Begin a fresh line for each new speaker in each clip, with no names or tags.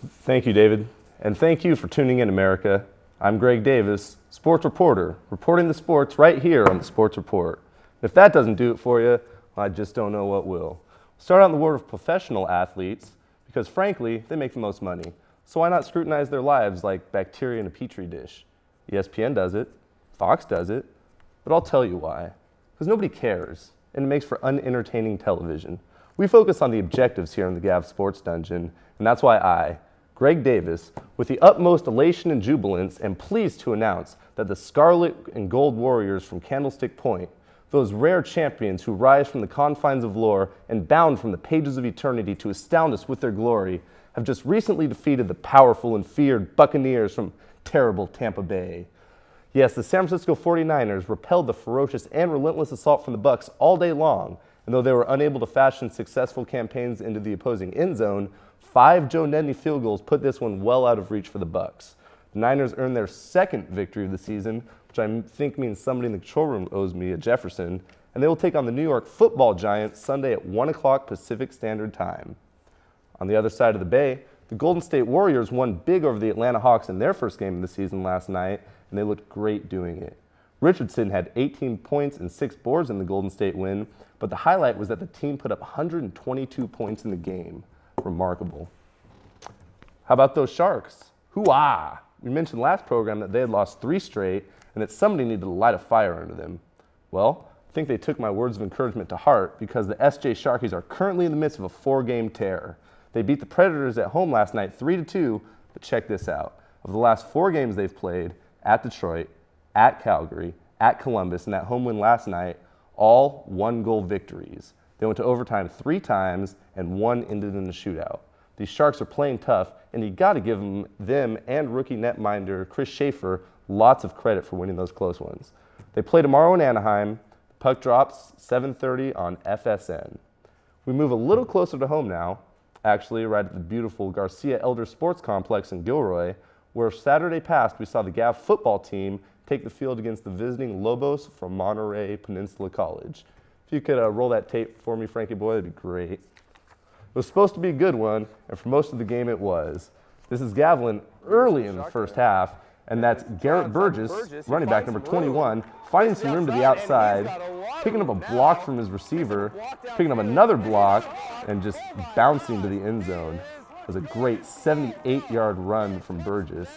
Thank you, David. And thank you for tuning in, America. I'm Greg Davis, sports reporter, reporting the sports right here on the Sports Report. If that doesn't do it for you, I just don't know what will. Start out in the world of professional athletes, because frankly, they make the most money. So why not scrutinize their lives like bacteria in a petri dish? ESPN does it, Fox does it, but I'll tell you why. Because nobody cares, and it makes for unentertaining television. We focus on the objectives here in the Gav Sports Dungeon, and that's why I, Greg Davis, with the utmost elation and jubilance, am pleased to announce that the Scarlet and Gold Warriors from Candlestick Point, those rare champions who rise from the confines of lore and bound from the pages of eternity to astound us with their glory, have just recently defeated the powerful and feared Buccaneers from terrible Tampa Bay. Yes, the San Francisco 49ers repelled the ferocious and relentless assault from the Bucs all day long, and though they were unable to fashion successful campaigns into the opposing end zone, 5 Joe Nedney field goals put this one well out of reach for the Bucs. The Niners earned their second victory of the season, which I think means somebody in the control room owes me a Jefferson, and they will take on the New York Football Giants Sunday at 1 o'clock Pacific Standard Time. On the other side of the bay, the Golden State Warriors won big over the Atlanta Hawks in their first game of the season last night, and they looked great doing it. Richardson had 18 points and 6 boards in the Golden State win, but the highlight was that the team put up 122 points in the game. Remarkable. How about those Sharks? Hoo-ah! We mentioned last program that they had lost 3 straight and that somebody needed to light a fire under them. Well, I think they took my words of encouragement to heart because the SJ Sharkies are currently in the midst of a 4-game tear. They beat the Predators at home last night 3-2, but check this out. Of the last 4 games they've played, at Detroit, at Calgary, at Columbus, and that home win last night, all 1-goal victories. They went to overtime 3 times, and 1 ended in a shootout. These Sharks are playing tough, and you got to give them and rookie netminder Chris Schaefer lots of credit for winning those close ones. They play tomorrow in Anaheim. The puck drops 7:30 on FSN. We move a little closer to home now, actually right at the beautiful Garcia Elder Sports Complex in Gilroy, where Saturday past we saw the Gav football team take the field against the visiting Lobos from Monterey Peninsula College. If you could roll that tape for me, Frankie boy, that'd be great. It was supposed to be a good one, and for most of the game it was. This is Gavilan early in the first half, and that's Garrett Burgess, running back number 21, finding some room to the outside, picking up a block from his receiver, picking up another block, and just bouncing to the end zone. It was a great 78-yard run from Burgess.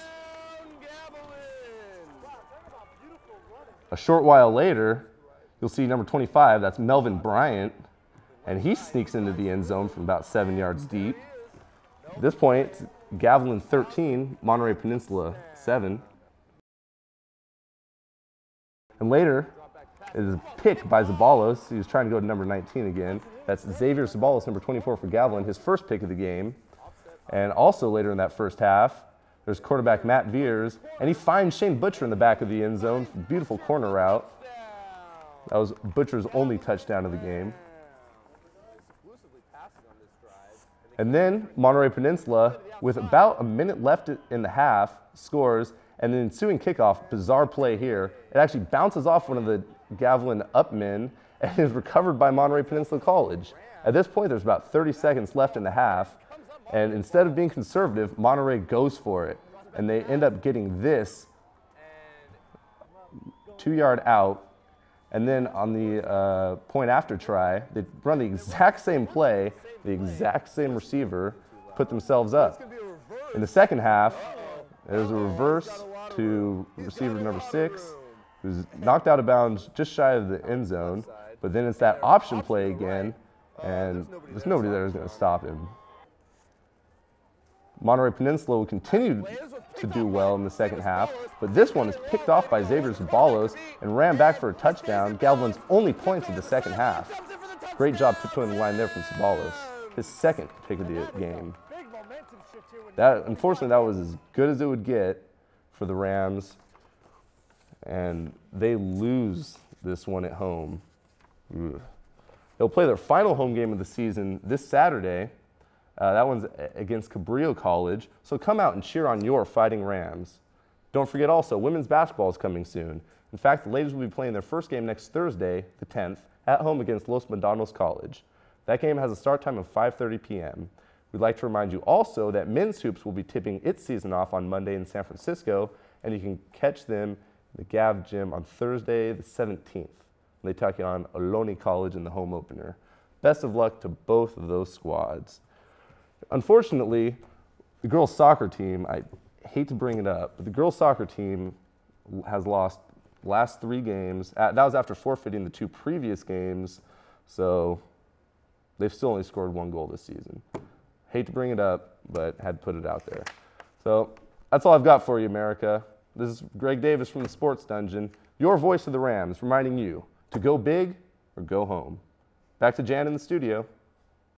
A short while later, you'll see number 25, that's Melvin Bryant, and he sneaks into the end zone from about 7 yards deep. At this point, it's Gavilan 13, Monterey Peninsula 7. And later, it is a pick by Zabalos. He was trying to go to number 19 again. That's Xavier Zabalos, number 24 for Gavilan, his first pick of the game. And also later in that first half, there's quarterback Matt Veers, and he finds Shane Butcher in the back of the end zone. Beautiful corner route. That was Butcher's only touchdown of the game. And then Monterey Peninsula, with about a minute left in the half, scores, and the ensuing kickoff, bizarre play here, it actually bounces off one of the Gavilan up men and is recovered by Monterey Peninsula College. At this point, there's about 30 seconds left in the half, and instead of being conservative, Monterey goes for it, and they end up getting this 2-yard out. And then on the point after try, they run the exact same play, the exact same receiver, put themselves up. In the second half, there's a reverse to receiver number 6, who's knocked out of bounds just shy of the end zone. But then it's that option play again, and there's nobody there who's going to stop him. Monterey Peninsula will continue to do well in the second half, but this one is picked off by Xavier Zabalos and ran back for a touchdown, Gavilan's only points of the second half. Great job tiptoeing the line there from Zabalos, his second pick of the game. Unfortunately, that was as good as it would get for the Rams, and they lose this one at home. Ugh. They'll play their final home game of the season this Saturday. That one's against Cabrillo College, so come out and cheer on your Fighting Rams. Don't forget also, women's basketball is coming soon. In fact, the ladies will be playing their first game next Thursday, the 10th, at home against Los Medanos College. That game has a start time of 5:30 p.m. We'd like to remind you also that men's hoops will be tipping its season off on Monday in San Francisco, and you can catch them in the Gav Gym on Thursday the 17th. They take on Ohlone College in the home opener. Best of luck to both of those squads. Unfortunately, the girls' soccer team, I hate to bring it up, but the girls' soccer team has lost last 3 games. That was after forfeiting the 2 previous games, so they've still only scored 1 goal this season. Hate to bring it up, but had to put it out there. So that's all I've got for you, America. This is Greg Davis from the Sports Dungeon, your voice of the Rams, reminding you to go big or go home. Back to Jan in the studio.